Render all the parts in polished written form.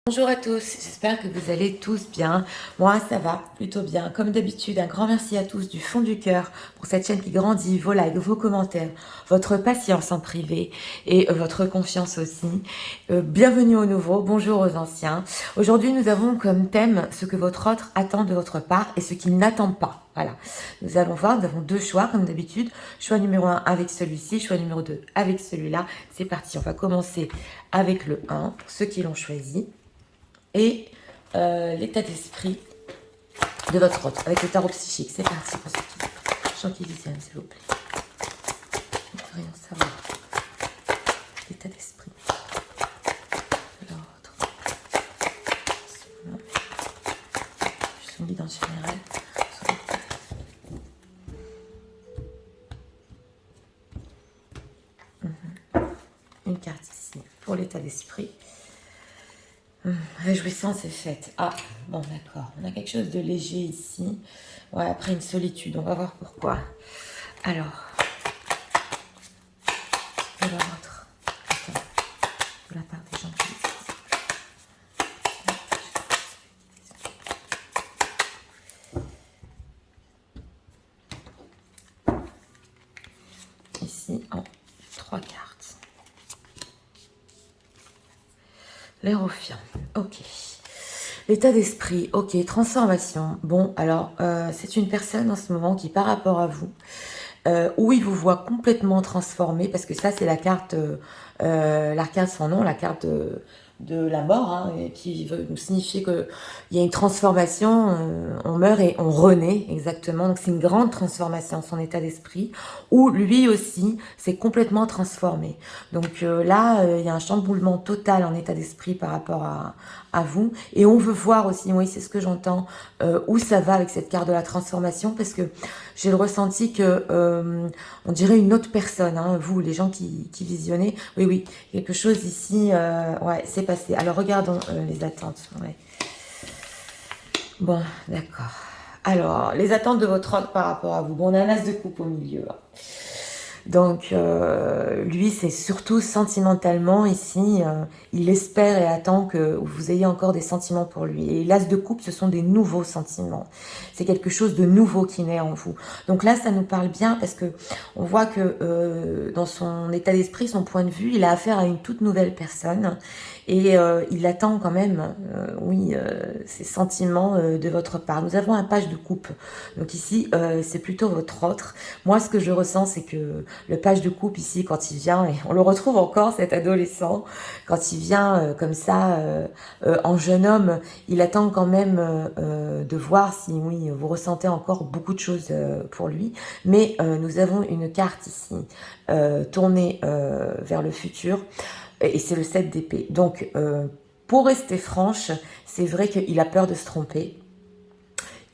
Bonjour à tous, j'espère que vous allez tous bien. Moi, ça va plutôt bien. Comme d'habitude, un grand merci à tous du fond du cœur pour cette chaîne qui grandit, vos likes, vos commentaires, votre patience en privé et votre confiance aussi. Bienvenue aux nouveaux, bonjour aux anciens. Aujourd'hui, nous avons comme thème ce que votre autre attend de votre part et ce qu'il n'attend pas. Voilà, nous allons voir, nous avons deux choix comme d'habitude. Choix numéro 1 avec celui-ci, choix numéro 2 avec celui-là. C'est parti, on va commencer avec le 1 pour ceux qui l'ont choisi. Et l'état d'esprit de votre autre, avec le tarot psychique. C'est parti pour ceux qui visionnent, s'il vous plaît. Je ne veux rien savoir. L'état d'esprit de l'autre. Je suis guide en général. Une carte ici pour l'état d'esprit. Réjouissance est faite. Ah, bon d'accord. On a quelque chose de léger ici. Ouais, après une solitude. On va voir pourquoi. Alors. De la vôtre. Attends. De la part des gens qui ici en 3 cartes. L'Hérophant. Ok. L'état d'esprit, ok, transformation. Bon, alors, c'est une personne en ce moment qui, par rapport à vous, où il vous voit complètement transformé, parce que ça, c'est la carte, l'arcade sans nom, la carte de la mort, hein, et qui veut nous signifier qu'il y a une transformation, on meurt et on renaît, exactement. Donc, c'est une grande transformation, son état d'esprit, où lui aussi s'est complètement transformé. Donc là, il y a un chamboulement total en état d'esprit par rapport à vous. Et on veut voir aussi, oui, c'est ce que j'entends, où ça va avec cette carte de la transformation, parce que j'ai le ressenti que on dirait une autre personne, hein, vous, les gens qui visionnez. Oui, oui, quelque chose ici, ouais, c'est passé. Alors, regardons les attentes. Ouais. Bon, d'accord. Alors, les attentes de votre autre par rapport à vous. Bon, on a un as de coupe au milieu. Là. Donc, lui, c'est surtout sentimentalement ici. Il espère et attend que vous ayez encore des sentiments pour lui. Et l'as de coupe, ce sont des nouveaux sentiments. C'est quelque chose de nouveau qui naît en vous. Donc là, ça nous parle bien parce que on voit que dans son état d'esprit, son point de vue, il a affaire à une toute nouvelle personne. Et il attend quand même, oui, ces sentiments de votre part. Nous avons un page de coupe. Donc ici, c'est plutôt votre autre. Moi, ce que je ressens, c'est que le page de coupe ici, quand il vient, et on le retrouve encore, cet adolescent, quand il vient comme ça, en jeune homme, il attend quand même de voir si, oui, vous ressentez encore beaucoup de choses pour lui. Mais nous avons une carte ici, tournée vers le futur, et c'est le 7 d'épée. Donc, pour rester franche, c'est vrai qu'il a peur de se tromper.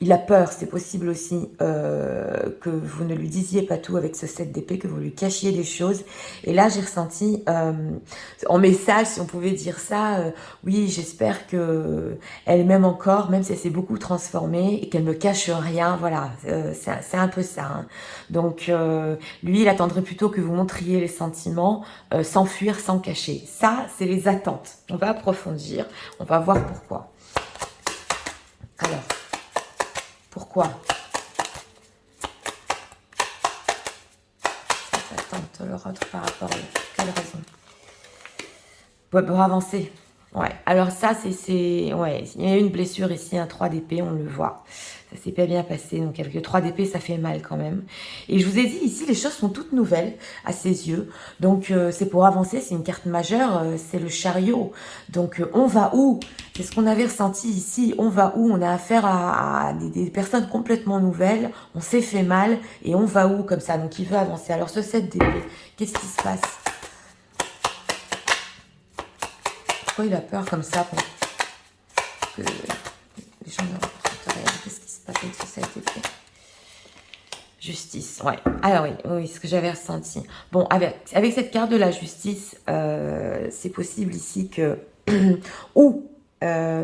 Il a peur, c'est possible aussi que vous ne lui disiez pas tout avec ce 7 d'épée, que vous lui cachiez des choses. Et là, j'ai ressenti en message, si on pouvait dire ça, oui, j'espère que elle m'aime encore, même si elle s'est beaucoup transformée et qu'elle me cache rien. Voilà, c'est un peu ça. Hein. Donc, lui, il attendrait plutôt que vous montriez les sentiments sans fuir, sans cacher. Ça, c'est les attentes. On va approfondir, on va voir pourquoi. Alors... Pourquoi cette attente leur autre par rapport à quelle raison? Pour avancer. Ouais. Alors ça, c'est... Ouais, il y a eu une blessure ici, un 3 d'épée, on le voit. Ça s'est pas bien passé. Donc avec le 3 d'épée, ça fait mal quand même. Et je vous ai dit, ici, les choses sont toutes nouvelles à ses yeux. Donc c'est pour avancer, c'est une carte majeure, c'est le chariot. Donc on va où? C'est ce qu'on avait ressenti ici. On va où? On a affaire à des personnes complètement nouvelles. On s'est fait mal et on va où comme ça? Donc il veut avancer. Alors ce 7 d'épée, qu'est-ce qui se passe? Pourquoi il a peur comme ça pour que les gens ne rencontrent rien? Qu'est-ce qui se passe avec ce 7 d'épée? Justice, ouais. Alors oui, ce que j'avais ressenti. Bon, avec cette carte de la justice, c'est possible ici que... ou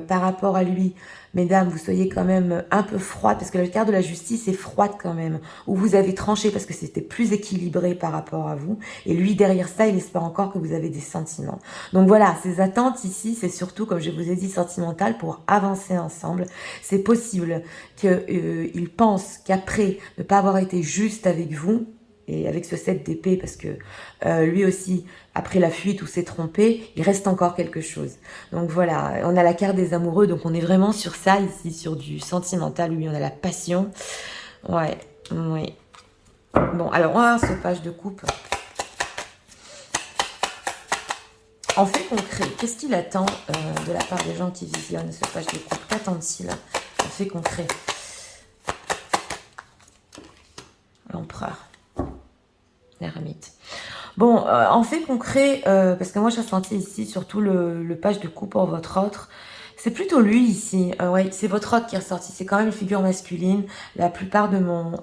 par rapport à lui, mesdames, vous soyez quand même un peu froide, parce que la carte de la justice est froide quand même, où vous avez tranché parce que c'était plus équilibré par rapport à vous, et lui derrière ça, il espère encore que vous avez des sentiments. Donc voilà, ces attentes ici, c'est surtout, comme je vous ai dit, sentimental pour avancer ensemble. C'est possible qu'il pense qu'après ne pas avoir été juste avec vous, et avec ce 7 d'épée, parce que lui aussi, après la fuite ou s'est trompé, il reste encore quelque chose. Donc voilà, on a la carte des amoureux, donc on est vraiment sur ça ici, sur du sentimental, oui, on a la passion. Ouais, oui. Bon, alors on va voir ce page de coupe. En fait concret, qu'est-ce qu'il attend de la part des gens qui visionnent ce page de coupe? Qu'attend-il en fait concret? L'empereur. L'ermite. Bon, en fait concret, parce que moi j'ai ressenti ici surtout le page de coupe pour votre autre. C'est plutôt lui ici, ouais, c'est votre autre qui est ressorti, c'est quand même une figure masculine, la plupart de mon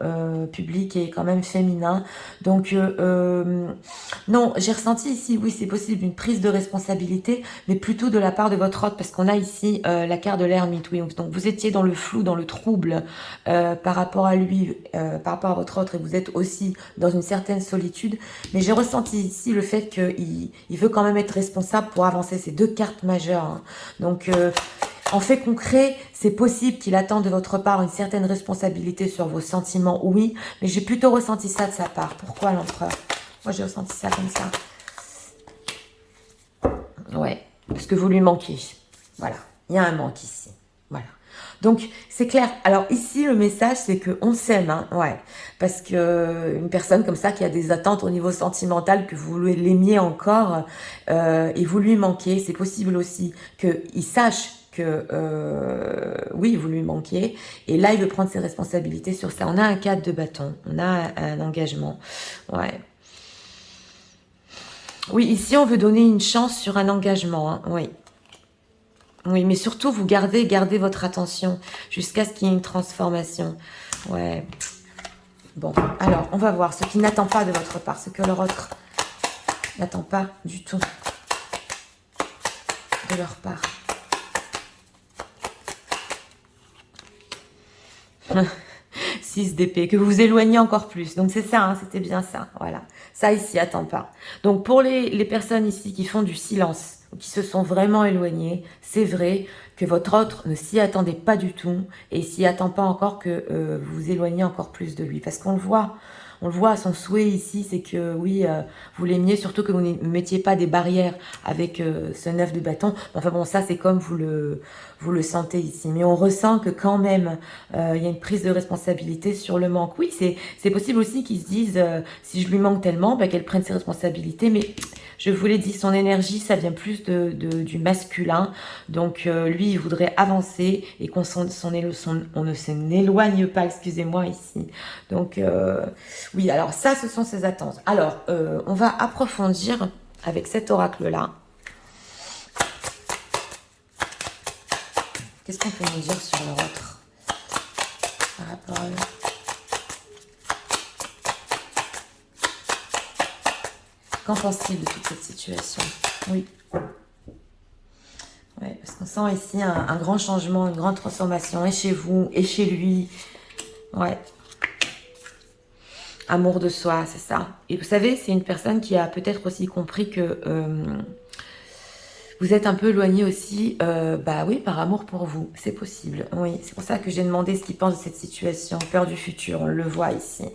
public est quand même féminin, donc non, j'ai ressenti ici, oui c'est possible, une prise de responsabilité, mais plutôt de la part de votre autre, parce qu'on a ici la carte de l'ermite, oui, donc vous étiez dans le flou, dans le trouble par rapport à lui, par rapport à votre autre, et vous êtes aussi dans une certaine solitude, mais j'ai ressenti ici le fait qu'il veut quand même être responsable pour avancer, ces deux cartes majeures, hein. Donc en fait concret, c'est possible qu'il attende de votre part une certaine responsabilité sur vos sentiments, oui, mais j'ai plutôt ressenti ça de sa part. Pourquoi l'empereur? Moi, j'ai ressenti ça comme ça. Ouais, parce que vous lui manquez. Voilà, il y a un manque ici. Voilà. Donc, c'est clair. Alors, ici, le message, c'est qu'on s'aime, hein, ouais. Parce que une personne comme ça qui a des attentes au niveau sentimental, que vous l'aimiez encore, et vous lui manquez, c'est possible aussi qu'il sache que oui, vous lui manquiez, et là il veut prendre ses responsabilités sur ça. On a un cadre de bâton, on a un engagement, ouais. Oui, ici on veut donner une chance sur un engagement, hein, oui. Oui, mais surtout vous gardez votre attention jusqu'à ce qu'il y ait une transformation, ouais. Bon, alors on va voir ce qui n'attend pas de votre part, ce que leur autre n'attend pas du tout de leur part. 6 d'épée, que vous vous éloignez encore plus. Donc c'est ça, hein, c'était bien ça. Voilà. Ça ici, attend pas. Donc pour les personnes ici qui font du silence, ou qui se sont vraiment éloignées, c'est vrai que votre autre ne s'y attendait pas du tout et s'y attend pas encore que vous vous éloignez encore plus de lui. Parce qu'on le voit. On le voit à son souhait ici, c'est que oui, vous l'aimiez, surtout que vous ne mettiez pas des barrières avec ce 9 de bâton. Enfin bon, ça c'est comme vous le sentez ici. Mais on ressent que quand même, il y a une prise de responsabilité sur le manque. Oui, c'est possible aussi qu'ils se disent, si je lui manque tellement, bah, qu'elle prenne ses responsabilités. Mais je vous l'ai dit, son énergie, ça vient plus du masculin. Donc lui, il voudrait avancer et qu'on on ne s'en éloigne pas, excusez-moi ici. Donc oui, alors ça, ce sont ses attentes. Alors, on va approfondir avec cet oracle-là. Qu'est-ce qu'on peut nous dire sur leur autre par rapport à eux? Qu'en pense-t-il de toute cette situation? Oui. Ouais, parce qu'on sent ici un grand changement, une grande transformation, et chez vous, et chez lui. Ouais. Amour de soi, c'est ça. Et vous savez, c'est une personne qui a peut-être aussi compris que vous êtes un peu éloigné aussi, bah oui, par amour pour vous. C'est possible, oui. C'est pour ça que j'ai demandé ce qu'il pense de cette situation. Peur du futur, on le voit ici.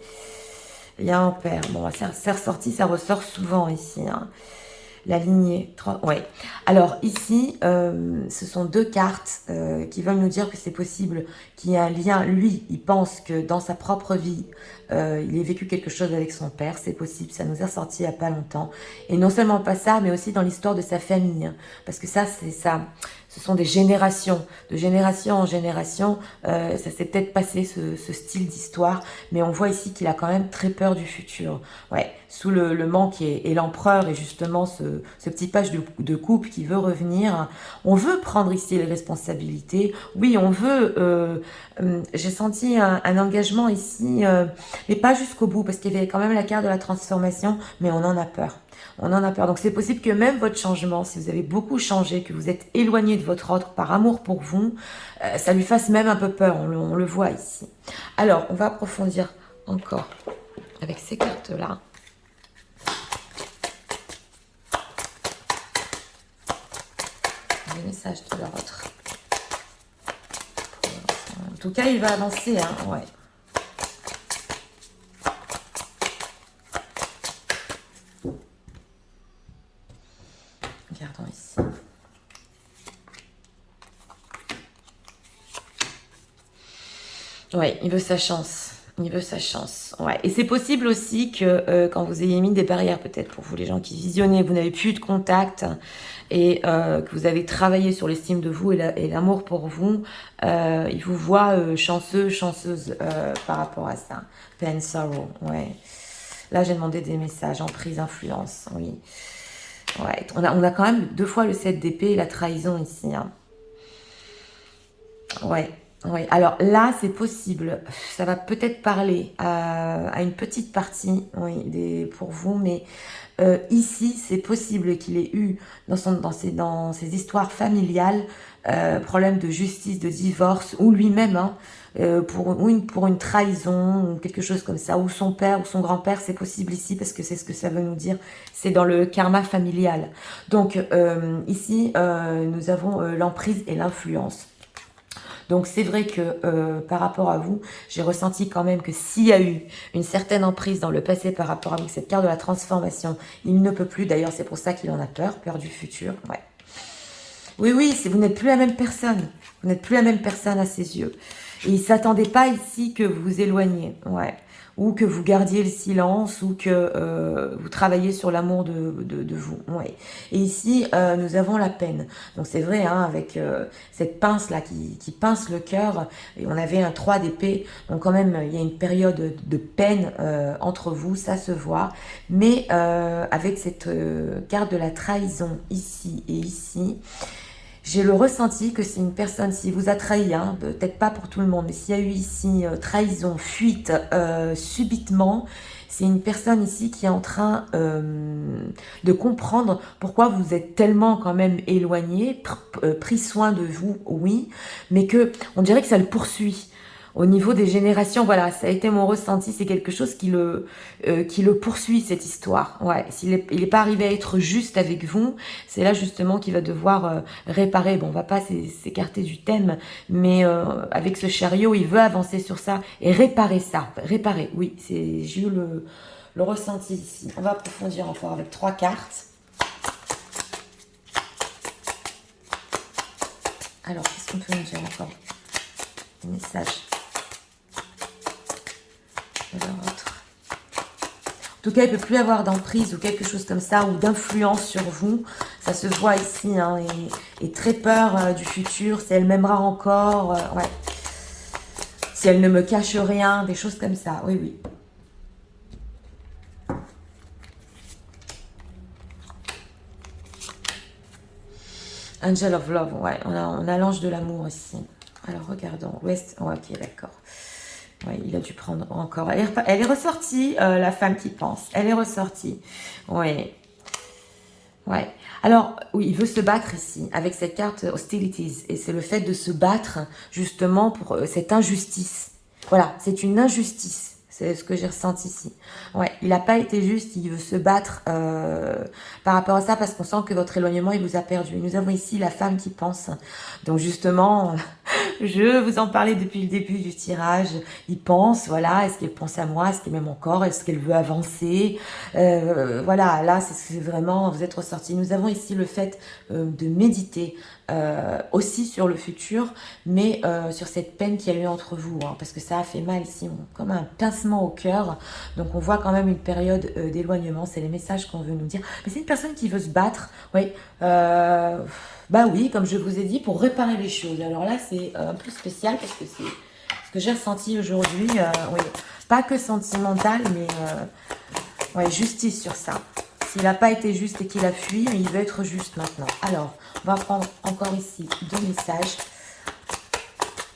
Il y a un père. Bon, c'est ressorti, ça ressort souvent ici, hein. La lignée, 3, ouais. Alors ici, ce sont deux cartes qui veulent nous dire que c'est possible qu'il y ait un lien. Lui, il pense que dans sa propre vie, il ait vécu quelque chose avec son père. C'est possible, ça nous est ressorti il n'y a pas longtemps. Et non seulement pas ça, mais aussi dans l'histoire de sa famille. Hein, parce que ça, c'est ça. Ce sont des générations. De génération en génération, ça s'est peut-être passé, ce style d'histoire. Mais on voit ici qu'il a quand même très peur du futur. Ouais, sous le manque et l'empereur et justement ce petit page de coupe qui veut revenir. On veut prendre ici les responsabilités. Oui, on veut... j'ai senti un engagement ici, mais pas jusqu'au bout, parce qu'il y avait quand même la carte de la transformation, mais on en a peur. On en a peur. Donc c'est possible que même votre changement, si vous avez beaucoup changé, que vous êtes éloigné de votre autre par amour pour vous, ça lui fasse même un peu peur. On le voit ici. Alors, on va approfondir encore avec ces cartes-là. Les messages de leur autre. En tout cas, il va avancer, hein, ouais. Regardons ici. Ouais, il veut sa chance. Il veut sa chance. Ouais. Et c'est possible aussi que quand vous ayez mis des barrières, peut-être pour vous les gens qui visionnez, vous n'avez plus de contact et que vous avez travaillé sur l'estime de vous et l'amour pour vous, il vous voit chanceux, chanceuse par rapport à ça. Pain, sorrow, ouais. Là, j'ai demandé des messages, emprise, influence, oui. Ouais, on a quand même 2 fois le 7 d'épée et la trahison ici. Hein. Ouais, ouais. Alors là, c'est possible. Ça va peut-être parler à une petite partie, oui, pour vous, mais ici, c'est possible qu'il ait eu dans ses histoires familiales problème de justice, de divorce, ou lui-même, hein, pour une trahison, ou quelque chose comme ça, ou son père, ou son grand-père, c'est possible ici, parce que c'est ce que ça veut nous dire, c'est dans le karma familial. Donc ici, nous avons l'emprise et l'influence. Donc c'est vrai que par rapport à vous, j'ai ressenti quand même que s'il y a eu une certaine emprise dans le passé par rapport à vous, cette carte de la transformation, il ne peut plus, d'ailleurs c'est pour ça qu'il en a peur du futur, ouais. Oui, oui, vous n'êtes plus la même personne, vous n'êtes plus la même personne à ses yeux. Et il ne s'attendait pas ici que vous vous éloigniez, ouais. Ou que vous gardiez le silence, ou que vous travailliez sur l'amour de vous. Ouais. Et ici, nous avons la peine. Donc c'est vrai, hein, avec cette pince-là qui pince le cœur, et on avait un 3 d'épée, donc quand même, il y a une période de peine entre vous, ça se voit. Mais avec cette carte de la trahison, ici et ici, j'ai le ressenti que c'est une personne, s'il vous a trahi, hein, peut-être pas pour tout le monde, mais s'il y a eu ici trahison, fuite, subitement, c'est une personne ici qui est en train de comprendre pourquoi vous êtes tellement quand même éloigné, pris soin de vous, oui, mais que on dirait que ça le poursuit. Au niveau des générations, voilà, ça a été mon ressenti, c'est quelque chose qui le poursuit, cette histoire. Ouais, il est pas arrivé à être juste avec vous, c'est là justement qu'il va devoir réparer. Bon, on va pas s'écarter du thème, mais avec ce chariot, il veut avancer sur ça et réparer ça. Réparer, oui, j'ai eu le ressenti ici. On va approfondir encore avec 3 cartes. Alors, qu'est-ce qu'on peut nous dire encore? Des messages. En tout cas, il ne peut plus avoir d'emprise ou quelque chose comme ça, ou d'influence sur vous. Ça se voit ici, hein, et très peur du futur, si elle m'aimera encore, ouais. Si elle ne me cache rien, des choses comme ça, oui, oui. Angel of Love, ouais, on a l'ange de l'amour ici. Alors, regardons. West, oh, ok, d'accord. Oui, il a dû prendre encore. Elle est ressortie, la femme qui pense. Elle est ressortie. Oui. Ouais. Alors, oui, il veut se battre ici, avec cette carte Hostilities. Et c'est le fait de se battre, justement, pour cette injustice. Voilà, c'est une injustice. C'est ce que j'ai ressenti ici. Ouais, il n'a pas été juste, il veut se battre par rapport à ça, parce qu'on sent que votre éloignement, il vous a perdu. Nous avons ici la femme qui pense. Donc, justement... Je vous en parlais depuis le début du tirage. Il pense, voilà, est-ce qu'elle pense à moi? Est-ce qu'elle m'aime encore? Est-ce qu'elle veut avancer? Voilà, là, c'est vraiment, vous êtes ressorti. Nous avons ici le fait de méditer aussi sur le futur, mais sur cette peine qu'il y a eu entre vous, hein, parce que ça a fait mal ici, comme un pincement au cœur. Donc, on voit quand même une période d'éloignement. C'est les messages qu'on veut nous dire. Mais c'est une personne qui veut se battre, oui. Bah oui, comme je vous ai dit, pour réparer les choses. Alors là, c'est un peu spécial parce que c'est ce que j'ai ressenti aujourd'hui. Oui, pas que sentimental, mais ouais, justice sur ça. S'il n'a pas été juste et qu'il a fui, il veut être juste maintenant. Alors, on va prendre encore ici 2 messages.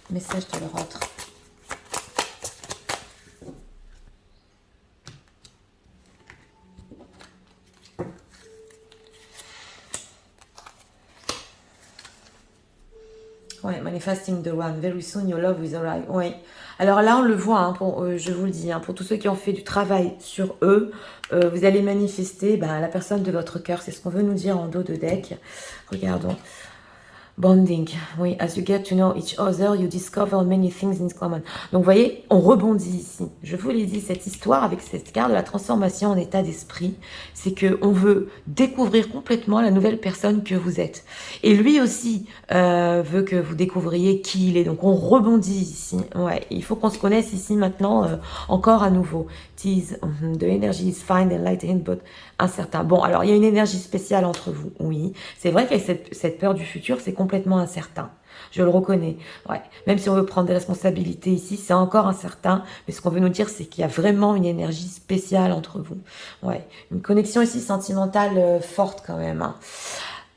Message de leur autre. Ouais, manifesting the one. Very soon your love will arrive. Ouais. Alors là, on le voit, hein, je vous le dis, hein, pour tous ceux qui ont fait du travail sur eux, vous allez manifester la personne de votre cœur. C'est ce qu'on veut nous dire en dos de deck. Regardons. Bonding, oui, as you get to know each other, you discover many things in common. Donc, vous voyez, on rebondit ici. Je vous l'ai dit, cette histoire avec cette carte de la transformation en état d'esprit, c'est qu'on veut découvrir complètement la nouvelle personne que vous êtes. Et lui aussi veut que vous découvriez qui il est. Donc, on rebondit ici. Ouais, il faut qu'on se connaisse ici maintenant, encore à nouveau. Tease, the energy is fine and light in, but incertain. Bon, alors, il y a une énergie spéciale entre vous, oui. C'est vrai qu'avec cette peur du futur, c'est complètement incertain. Je le reconnais. Ouais. Même si on veut prendre des responsabilités ici, c'est encore incertain. Mais ce qu'on veut nous dire, c'est qu'il y a vraiment une énergie spéciale entre vous. Ouais. Une connexion ici sentimentale forte quand même. Hein.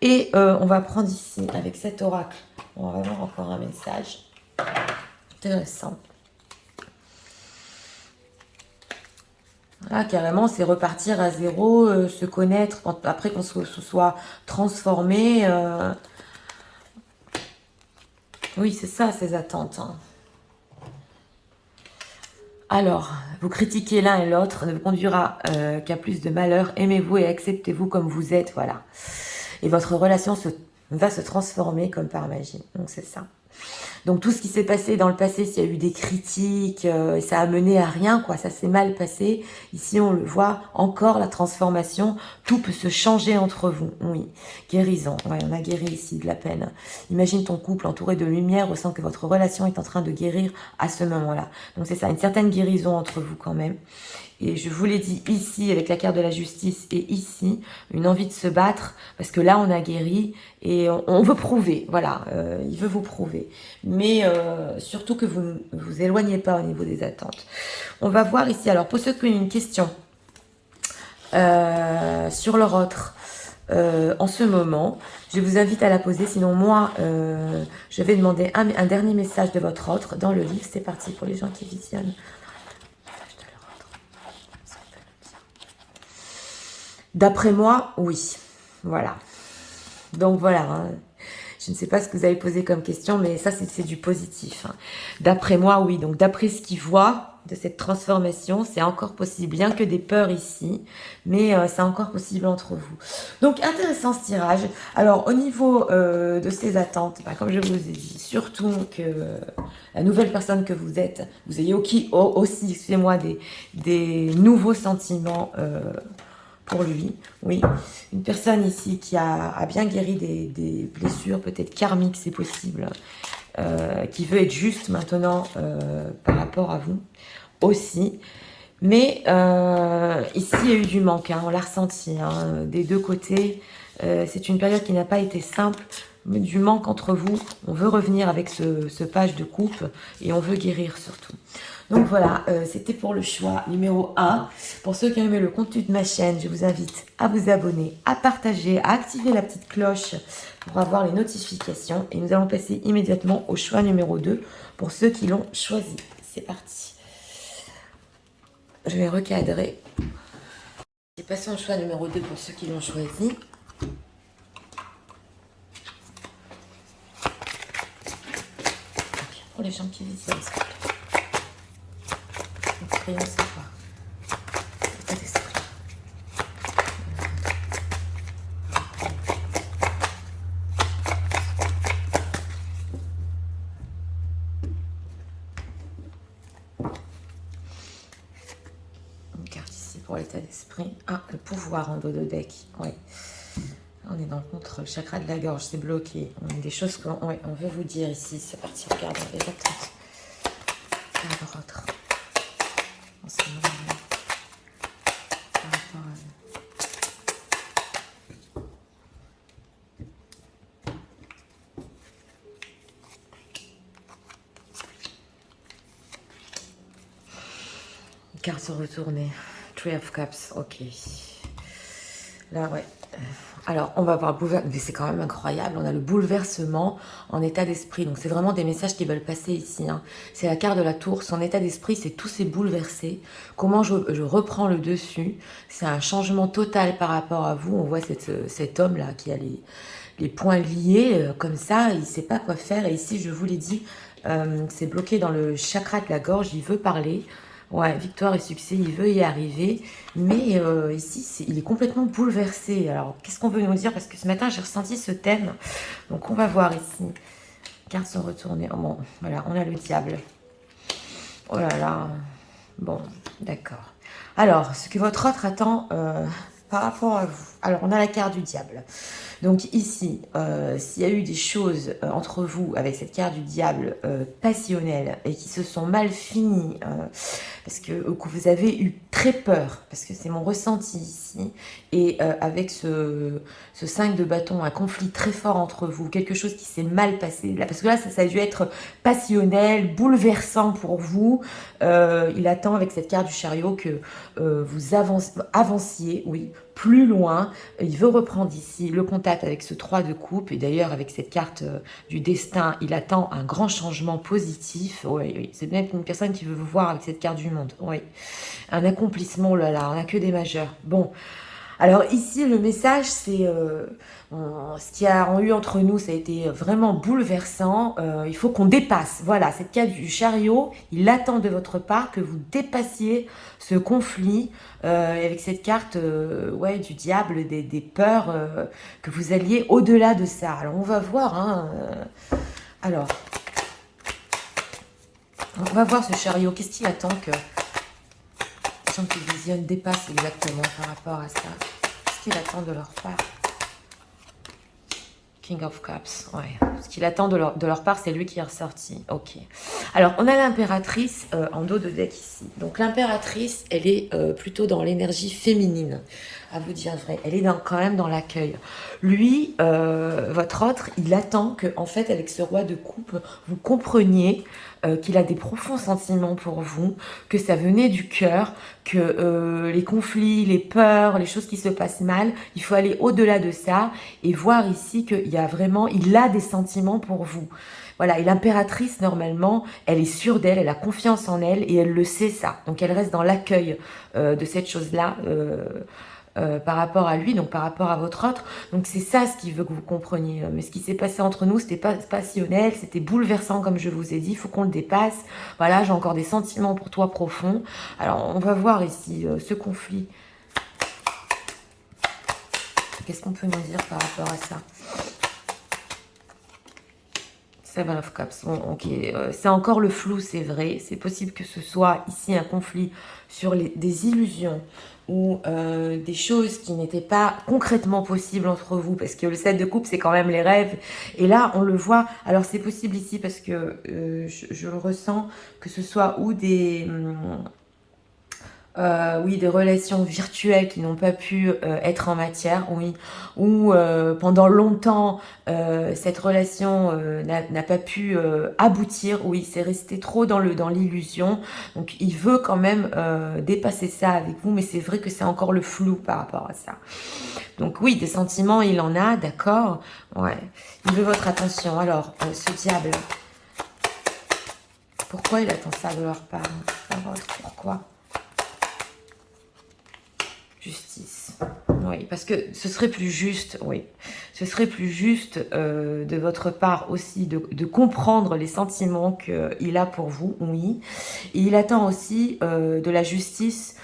Et on va prendre ici, avec cet oracle, on va voir encore un message intéressant. Là, carrément, c'est repartir à zéro, se connaître, après qu'on se soit transformé. Oui, c'est ça, ces attentes. Hein. Alors, vous critiquez l'un et l'autre ne vous conduira qu'à plus de malheur. Aimez-vous et acceptez-vous comme vous êtes, voilà. Et votre relation va se transformer comme par magie. Donc, c'est ça. Donc tout ce qui s'est passé dans le passé, s'il y a eu des critiques, et ça a mené à rien, quoi, ça s'est mal passé. Ici, on le voit, encore la transformation, tout peut se changer entre vous. Oui, guérison, ouais, on a guéri ici de la peine. Imagine ton couple entouré de lumière, ressent que votre relation est en train de guérir à ce moment-là. Donc c'est ça, une certaine guérison entre vous quand même. Et je vous l'ai dit ici, avec la carte de la justice, et ici, une envie de se battre, parce que là, on a guéri, et on veut prouver, voilà, il veut vous prouver. Mais surtout que vous ne vous éloignez pas au niveau des attentes. On va voir ici, alors pour ceux qui ont une question sur leur autre, en ce moment, je vous invite à la poser, sinon moi, je vais demander un dernier message de votre autre dans le livre. C'est parti pour les gens qui visionnent. D'après moi, oui. Voilà. Donc voilà. Hein. Je ne sais pas ce que vous avez posé comme question, mais ça, c'est du positif. Hein. D'après moi, oui. Donc d'après ce qu'il voit de cette transformation, c'est encore possible. Bien que des peurs ici, mais c'est encore possible entre vous. Donc intéressant ce tirage. Alors au niveau de ces attentes, comme je vous ai dit, surtout que la nouvelle personne que vous êtes, vous ayez aussi, excusez-moi, des nouveaux sentiments pour lui, oui. Une personne ici qui a bien guéri des blessures, peut-être karmiques, c'est possible, qui veut être juste maintenant par rapport à vous aussi. Mais ici, il y a eu du manque, hein, on l'a ressenti, hein, des deux côtés. C'est une période qui n'a pas été simple, mais du manque entre vous. On veut revenir avec ce page de coupe et on veut guérir surtout. Donc voilà, c'était pour le choix numéro 1. Pour ceux qui ont aimé le contenu de ma chaîne, je vous invite à vous abonner, à partager, à activer la petite cloche pour avoir les notifications. Et nous allons passer immédiatement au choix numéro 2 pour ceux qui l'ont choisi. C'est parti. Je vais recadrer. Et passons au choix numéro 2 pour ceux qui l'ont choisi. Pour les gens qui visionnent, s'il vous plaît. Crayon, c'est quoi? Pas d'esprit. Une carte ici pour l'état d'esprit. Ah, le pouvoir en dos de deck. Oui. On est dans le contre, le chakra de la gorge, c'est bloqué. On a des choses qu'on veut vous dire ici. C'est parti, regardons les attentes. Alors, autre. En ce moment, par rapport à... Carte se retourner. Three of Cups, ok. Là, ouais. Alors, on va voir le bouleversement, mais c'est quand même incroyable. On a le bouleversement en état d'esprit. Donc, c'est vraiment des messages qui veulent passer ici. Hein. C'est la carte de la tour. Son état d'esprit, c'est tous ces bouleversés. Comment je reprends le dessus. C'est un changement total par rapport à vous. On voit cet homme-là qui a les poings liés, comme ça, il ne sait pas quoi faire. Et ici, je vous l'ai dit, c'est bloqué dans le chakra de la gorge, il veut parler. Ouais, victoire et succès, il veut y arriver. Mais ici, il est complètement bouleversé. Alors, qu'est-ce qu'on veut nous dire? Parce que ce matin, j'ai ressenti ce thème. Donc, on va voir ici. Les cartes sont retournées. Oh, bon, voilà, on a le diable. Oh là là. Bon, d'accord. Alors, ce que votre autre attend par rapport à vous. Alors, on a la carte du diable. Donc ici, s'il y a eu des choses entre vous avec cette carte du diable passionnelle et qui se sont mal finies, parce que vous avez eu très peur, parce que c'est mon ressenti ici, et avec ce 5 de bâton, un conflit très fort entre vous, quelque chose qui s'est mal passé, là, parce que là, ça a dû être passionnel, bouleversant pour vous. Il attend avec cette carte du chariot que vous avanciez, oui, plus loin. Il veut reprendre ici le contact avec ce 3 de coupe, et d'ailleurs avec cette carte du destin, il attend un grand changement positif. Oui, oui. C'est bien une personne qui veut vous voir avec cette carte du monde. Oui, un accomplissement, oh là là, on n'a que des majeurs. Bon, alors ici, le message, c'est ce qu'il y a eu entre nous, ça a été vraiment bouleversant. Il faut qu'on dépasse. Voilà, cette carte du chariot, il attend de votre part que vous dépassiez ce conflit avec cette carte ouais, du diable, des peurs, que vous alliez au-delà de ça. Alors, on va voir. Hein, alors, on va voir ce chariot. Qu'est-ce qu'il attend que les gens qui visionnent dépassent exactement par rapport à ça? Qu'est-ce qu'il attend de leur part? King of Cups, ouais. Ce qu'il attend de leur part, c'est lui qui est ressorti. Ok. Alors, on a l'impératrice en dos de deck ici. Donc, l'impératrice, elle est plutôt dans l'énergie féminine, à vous dire vrai. Elle est quand même dans l'accueil. Lui, votre autre, il attend que, en fait, avec ce roi de coupe, vous compreniez qu'il a des profonds sentiments pour vous, que ça venait du cœur, que les conflits, les peurs, les choses qui se passent mal, il faut aller au-delà de ça et voir ici qu'il y a vraiment, il a des sentiments pour vous. Voilà, et l'impératrice, normalement, elle est sûre d'elle, elle a confiance en elle et elle le sait ça. Donc elle reste dans l'accueil de cette chose-là. Par rapport à lui, donc par rapport à votre autre. Donc c'est ça ce qu'il veut que vous compreniez. Mais ce qui s'est passé entre nous, c'était pas passionnel, c'était bouleversant comme je vous ai dit, il faut qu'on le dépasse. Voilà, j'ai encore des sentiments pour toi profonds. Alors on va voir ici ce conflit. Qu'est-ce qu'on peut nous dire par rapport à ça? Seven of Cups, bon, ok, c'est encore le flou, c'est vrai. C'est possible que ce soit ici un conflit sur des illusions ou des choses qui n'étaient pas concrètement possibles entre vous, parce que le 7 de coupe, c'est quand même les rêves. Et là, on le voit. Alors, c'est possible ici parce que je le ressens, que ce soit ou des... oui, des relations virtuelles qui n'ont pas pu être en matière, oui, ou pendant longtemps cette relation n'a pas pu aboutir, oui, c'est resté trop dans l'illusion. Donc il veut quand même dépasser ça avec vous, mais c'est vrai que c'est encore le flou par rapport à ça. Donc oui, des sentiments, il en a, d'accord, ouais. Il veut votre attention. Alors, ce diable, pourquoi il attend ça de leur part? Pourquoi? Justice. Oui, parce que ce serait plus juste, oui. Ce serait plus juste de votre part aussi de comprendre les sentiments qu'il a pour vous, oui. Et il attend aussi de la justice.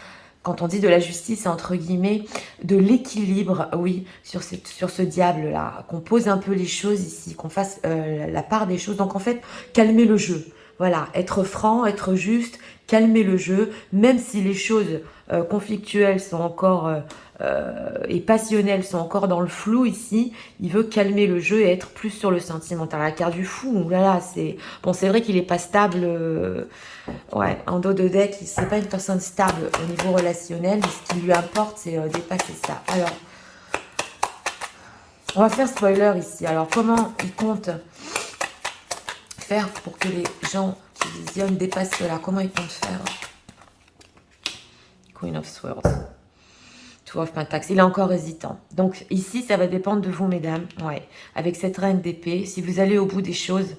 Quand on dit de la justice, entre guillemets, de l'équilibre, oui, sur ce diable-là, qu'on pose un peu les choses ici, qu'on fasse la part des choses. Donc en fait, calmer le jeu. Voilà, être franc, être juste, calmer le jeu, même si les choses conflictuelles sont encore et passionnelles sont encore dans le flou ici, il veut calmer le jeu et être plus sur le sentimental. La carte du fou, là, c'est bon, c'est vrai qu'il est pas stable. Ouais, en dos de deck, c'est pas une personne stable au niveau relationnel, mais ce qui lui importe, c'est dépasser ça. Alors, on va faire spoiler ici. Alors, comment il compte faire pour que les gens qui visionnent dépassent cela? Comment ils comptent faire? Queen of Swords. Two of Pentacles. Il est encore hésitant. Donc, ici, ça va dépendre de vous, mesdames. Ouais. Avec cette reine d'épée, si vous allez au bout des choses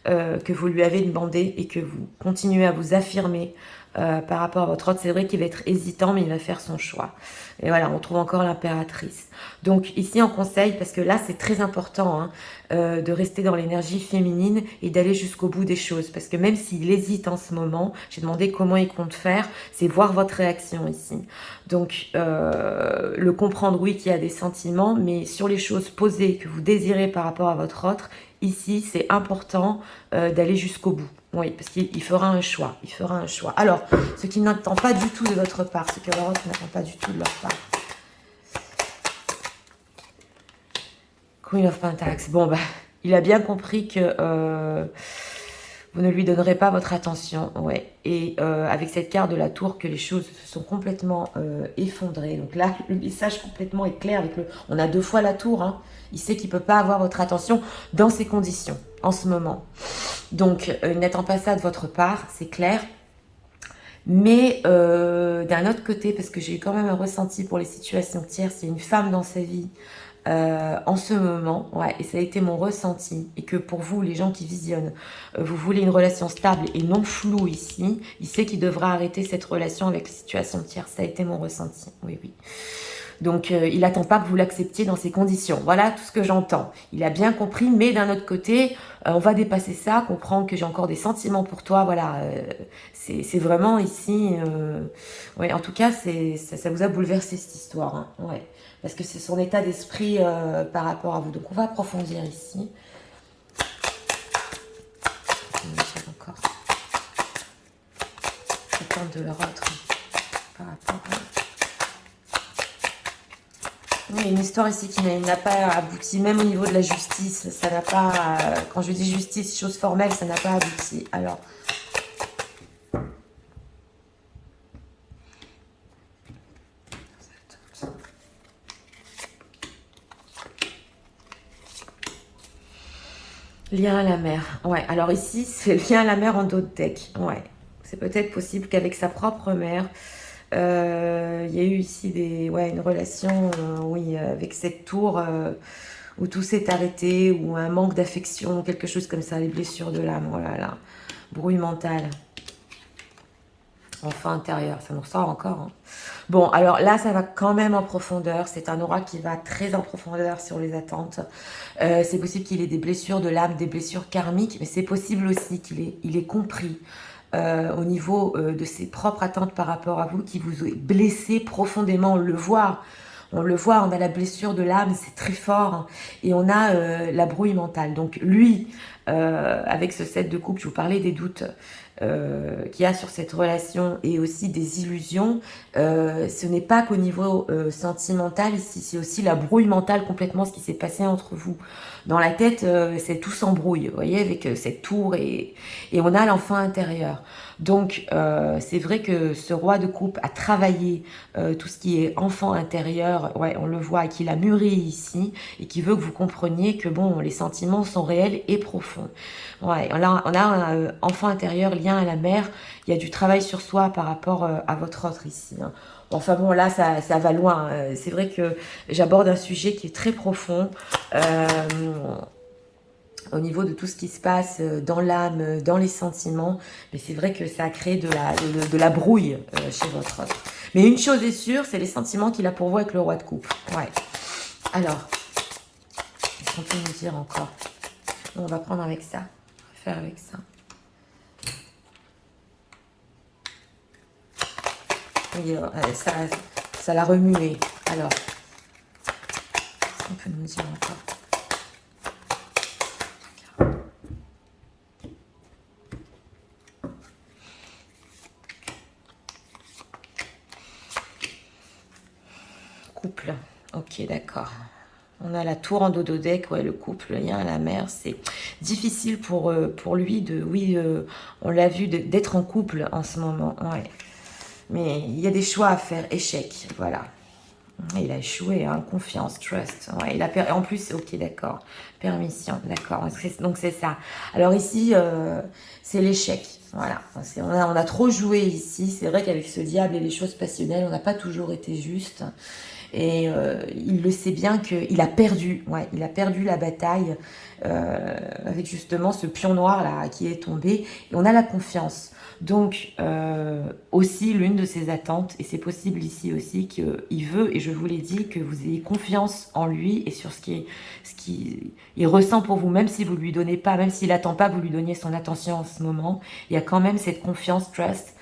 que vous lui avez demandé et que vous continuez à vous affirmer par rapport à votre autre. C'est vrai qu'il va être hésitant, mais il va faire son choix. Et voilà, on trouve encore l'impératrice. Donc ici, en conseil, parce que là, c'est très important hein, de rester dans l'énergie féminine et d'aller jusqu'au bout des choses. Parce que même s'il hésite en ce moment, j'ai demandé comment il compte faire, c'est voir votre réaction ici. Donc, le comprendre, oui, qu'il y a des sentiments, mais sur les choses posées que vous désirez par rapport à votre autre, ici, c'est important d'aller jusqu'au bout. Oui, parce qu'il fera un choix. Il fera un choix. Alors, ce qu'il n'attend pas du tout de votre part, ce que l'autre n'attend pas du tout de leur part. Queen of Pentacles. Bon, bah, il a bien compris que vous ne lui donnerez pas votre attention. Ouais. Et avec cette carte de la tour, que les choses se sont complètement effondrées. Donc là, le message complètement est clair. Avec on a 2 fois la tour. Hein. Il sait qu'il ne peut pas avoir votre attention dans ces conditions, en ce moment. Donc, il n'attend pas ça de votre part, c'est clair. Mais d'un autre côté, parce que j'ai eu quand même un ressenti pour les situations tierces, il y a une femme dans sa vie en ce moment, ouais, et ça a été mon ressenti, et que pour vous, les gens qui visionnent, vous voulez une relation stable et non floue ici, il sait qu'il devra arrêter cette relation avec les situations tierces, ça a été mon ressenti, oui, oui. Donc, il n'attend pas que vous l'acceptiez dans ces conditions. Voilà tout ce que j'entends. Il a bien compris, mais d'un autre côté, on va dépasser ça, comprendre que j'ai encore des sentiments pour toi. Voilà, c'est vraiment ici... ouais, en tout cas, ça vous a bouleversé cette histoire. Hein. Ouais, parce que c'est son état d'esprit par rapport à vous. Donc, on va approfondir ici. Encore. Attendre de leur autre par rapport à... Oui, une histoire ici qui n'a pas abouti, même au niveau de la justice, ça n'a pas, quand je dis justice, chose formelle, ça n'a pas abouti. Alors, lien à la mer. Ouais, alors ici, c'est lien à la mer en dos de deck. Ouais, c'est peut-être possible qu'avec sa propre mère, il y a eu ici une relation, oui, avec cette tour où tout s'est arrêté, ou un manque d'affection, quelque chose comme ça, les blessures de l'âme, voilà, là, brouille mentale. Enfant intérieur, ça nous ressort encore. Hein. Bon, alors là, ça va quand même en profondeur. C'est un aura qui va très en profondeur sur les attentes. C'est possible qu'il ait des blessures de l'âme, des blessures karmiques, mais c'est possible aussi qu'il ait compris au niveau de ses propres attentes par rapport à vous, qui vous ait blessé profondément. On le voit, on a la blessure de l'âme, c'est très fort, hein, et on a la brouille mentale. Donc lui, avec ce set de coupe, je vous parlais des doutes qu'il y a sur cette relation et aussi des illusions, ce n'est pas qu'au niveau sentimental ici, c'est aussi la brouille mentale complètement, ce qui s'est passé entre vous. Dans la tête, c'est tout s'embrouille, vous voyez, avec cette tour et on a l'enfant intérieur. Donc, c'est vrai que ce roi de coupe a travaillé tout ce qui est enfant intérieur, ouais, on le voit, qu'il a mûri ici et qui veut que vous compreniez que, bon, les sentiments sont réels et profonds. Ouais, on a un enfant intérieur, lien à la mer, il y a du travail sur soi par rapport à votre autre ici. Hein. Enfin bon, là, ça va loin. C'est vrai que j'aborde un sujet qui est très profond au niveau de tout ce qui se passe dans l'âme, dans les sentiments. Mais c'est vrai que ça a créé de la brouille chez votre autre. Mais une chose est sûre, c'est les sentiments qu'il a pour vous avec le roi de coupe. Ouais. Alors, qu'est-ce qu'on peut nous dire encore? On va prendre avec ça. On va faire avec ça. Oui, ça l'a remué. Alors, qu'est-ce qu'on peut nous dire encore? Couple. Ok, d'accord. On a la tour en dododec, ouais, le couple, le lien à la mer. C'est difficile pour lui de, oui, on l'a vu, d'être en couple en ce moment. Ouais. Mais il y a des choix à faire. Échec, voilà. Il a échoué, hein, confiance, trust. Ouais, en plus, ok, d'accord. Permission, d'accord. Donc c'est ça. Alors ici, c'est l'échec. Voilà. On a trop joué ici. C'est vrai qu'avec ce diable et les choses passionnelles, on n'a pas toujours été juste. Et il le sait bien qu'il a perdu. Ouais, il a perdu la bataille. avec justement ce pion noir là qui est tombé. Et on a la confiance. Donc, aussi, l'une de ses attentes, et c'est possible ici aussi, qu'il veut, et je vous l'ai dit, que vous ayez confiance en lui et sur ce qu'il ressent pour vous, même si vous ne lui donnez pas, même s'il n'attend pas que vous lui donniez son attention en ce moment, il y a quand même cette confiance, trust,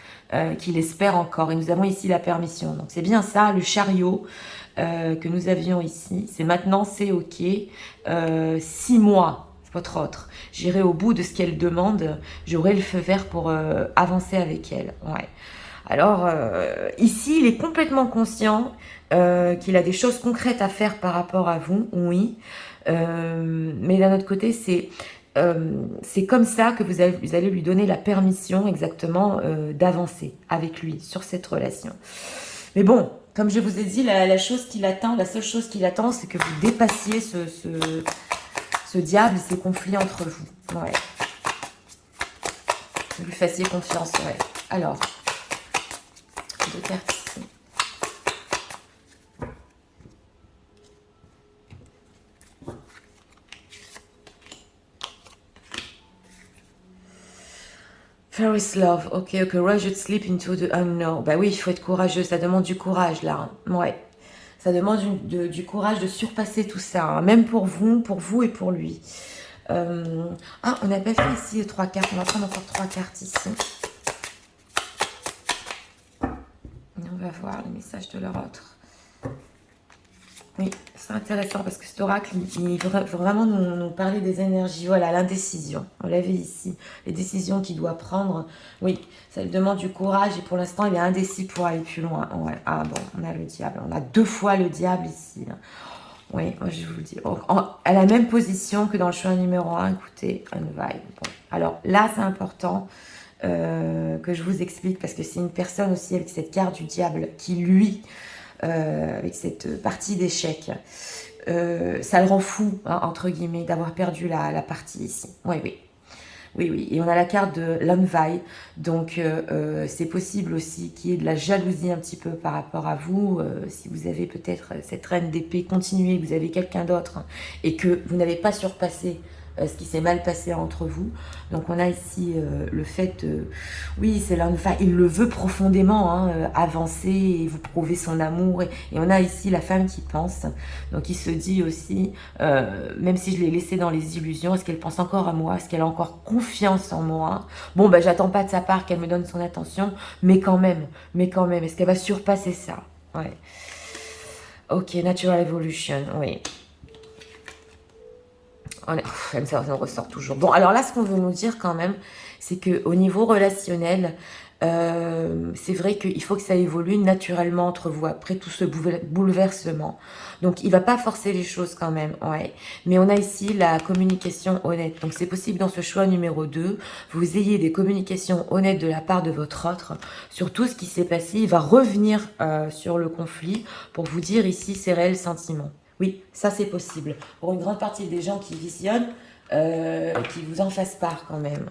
qu'il espère encore. Et nous avons ici la permission. Donc, c'est bien ça, le chariot que nous avions ici. C'est maintenant, c'est OK. 6 mois. Votre autre. J'irai au bout de ce qu'elle demande. J'aurai le feu vert pour avancer avec elle. Ouais. Alors, ici, il est complètement conscient qu'il a des choses concrètes à faire par rapport à vous. Oui. Mais d'un autre côté, c'est comme ça que vous allez lui donner la permission exactement d'avancer avec lui sur cette relation. Mais bon, comme je vous ai dit, la chose qu'il attend, la seule chose qu'il attend, c'est que vous dépassiez ce diable et ces conflits entre vous. Ouais. Que vous lui fassiez confiance. Ouais. Alors, 2 cartes ici. Ferris love. Ok, courageous sleep into the unknown. Bah oui, il faut être courageux. Ça demande du courage là. Ouais. Ça demande du courage de surpasser tout ça, hein, même pour vous et pour lui. Ah, on n'a pas fait ici les 3 cartes. On va prendre encore 3 cartes ici. Et on va voir les messages de leur autre. Oui, c'est intéressant parce que cet oracle, il veut vraiment nous parler des énergies. Voilà, l'indécision. On l'avait ici. Les décisions qu'il doit prendre. Oui, ça lui demande du courage et pour l'instant, il est indécis pour aller plus loin. Ouais. Ah bon, on a le diable. On a 2 fois le diable ici. Oui, moi je vous le dis. À la même position que dans le choix numéro 1, écoutez, Unvibe. Bon. Alors là, c'est important que je vous explique parce que c'est une personne aussi avec cette carte du diable qui, lui, avec cette partie d'échec, ça le rend fou, hein, entre guillemets, d'avoir perdu la partie ici. Oui, oui. Oui, oui. Et on a la carte de l'envie. Donc, c'est possible aussi qu'il y ait de la jalousie un petit peu par rapport à vous. Si vous avez peut-être cette reine d'épée, continuez, vous avez quelqu'un d'autre hein, et que vous n'avez pas surpassé ce qui s'est mal passé entre vous. Donc, on a ici le fait, oui, c'est l'envie. Il le veut profondément, hein, avancer et vous prouver son amour. Et on a ici la femme qui pense. Donc, il se dit aussi, même si je l'ai laissée dans les illusions, est-ce qu'elle pense encore à moi? Est-ce qu'elle a encore confiance en moi? Bon, ben, j'attends pas de sa part qu'elle me donne son attention, mais quand même, est-ce qu'elle va surpasser ça? Ouais. Ok, Natural Evolution, oui. Ça ressort toujours. Bon, alors là, ce qu'on veut nous dire quand même, c'est qu'au niveau relationnel, c'est vrai qu'il faut que ça évolue naturellement entre vous après tout ce bouleversement. Donc, il ne va pas forcer les choses quand même. Ouais. Mais on a ici la communication honnête. Donc, c'est possible dans ce choix numéro 2, vous ayez des communications honnêtes de la part de votre autre sur tout ce qui s'est passé. Il va revenir sur le conflit pour vous dire ici ses réels sentiments. Oui, ça c'est possible. Pour une grande partie des gens qui visionnent, qui vous en fassent part quand même.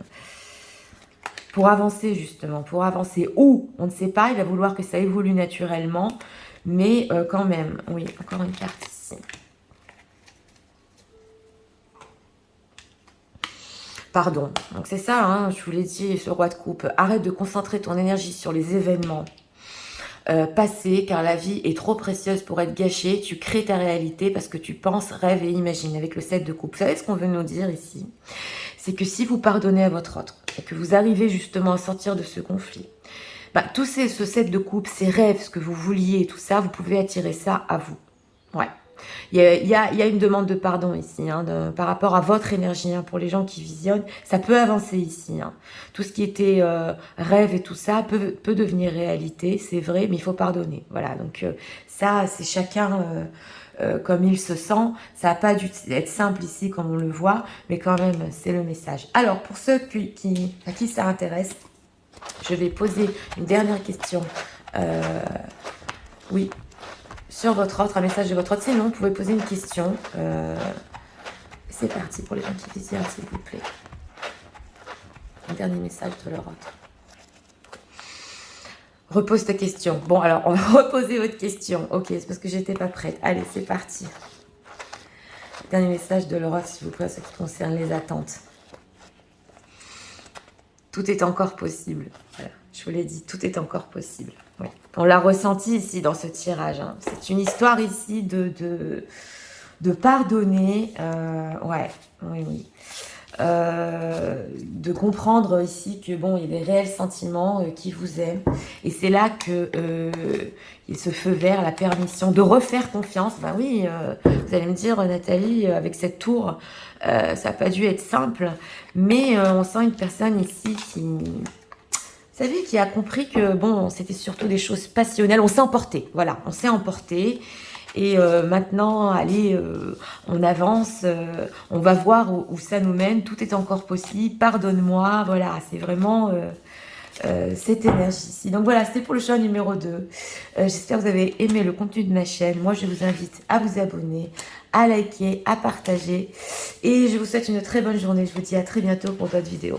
Pour avancer justement, pour avancer. Ou, on ne sait pas, il va vouloir que ça évolue naturellement. Mais quand même, oui, encore une carte ici. Pardon. Donc c'est ça, hein, je vous l'ai dit, ce roi de coupe. Arrête de concentrer ton énergie sur les événements passés, car la vie est trop précieuse pour être gâchée. Tu crées ta réalité parce que tu penses, rêves et imagines. Avec le 7 de coupe. Vous savez ce qu'on veut nous dire ici? C'est que si vous pardonnez à votre autre et que vous arrivez justement à sortir de ce conflit, bah, tout ce 7 de coupe, ces rêves, ce que vous vouliez, tout ça, vous pouvez attirer ça à vous. Ouais. Il y a une demande de pardon ici, hein, par rapport à votre énergie, hein, pour les gens qui visionnent. Ça peut avancer ici. Hein. Tout ce qui était rêve et tout ça peut devenir réalité, c'est vrai, mais il faut pardonner. Voilà, donc ça, c'est chacun comme il se sent. Ça n'a pas dû être simple ici, comme on le voit, mais quand même, c'est le message. Alors, pour ceux à qui ça intéresse, je vais poser une dernière question. Oui, sur votre autre, un message de votre autre. Sinon, vous pouvez poser une question. C'est parti pour les gens qui visionnent, s'il vous plaît. Un dernier message de leur autre. Repose ta question. Bon, alors, on va reposer votre question. Ok, c'est parce que j'étais pas prête. Allez, c'est parti. Dernier message de Laura, s'il vous plaît, en ce qui concerne les attentes. Tout est encore possible. Voilà, je vous l'ai dit, tout est encore possible. Ouais. On l'a ressenti ici dans ce tirage. Hein. C'est une histoire ici de pardonner. Ouais, oui. De comprendre ici que bon, il y a des réels sentiments qui vous aiment. Et c'est là que il se feu vert, la permission de refaire confiance. Ben oui, vous allez me dire, Nathalie, avec cette tour, ça n'a pas dû être simple. Mais on sent une personne ici qui... Vous savez, qui a compris que, bon, c'était surtout des choses passionnelles. On s'est emporté, voilà, on s'est emporté. Et maintenant, allez, on avance, on va voir où ça nous mène. Tout est encore possible, pardonne-moi, voilà, c'est vraiment cette énergie-ci. Donc voilà, c'était pour le choix numéro 2. J'espère que vous avez aimé le contenu de ma chaîne. Moi, je vous invite à vous abonner, à liker, à partager. Et je vous souhaite une très bonne journée. Je vous dis à très bientôt pour d'autres vidéos.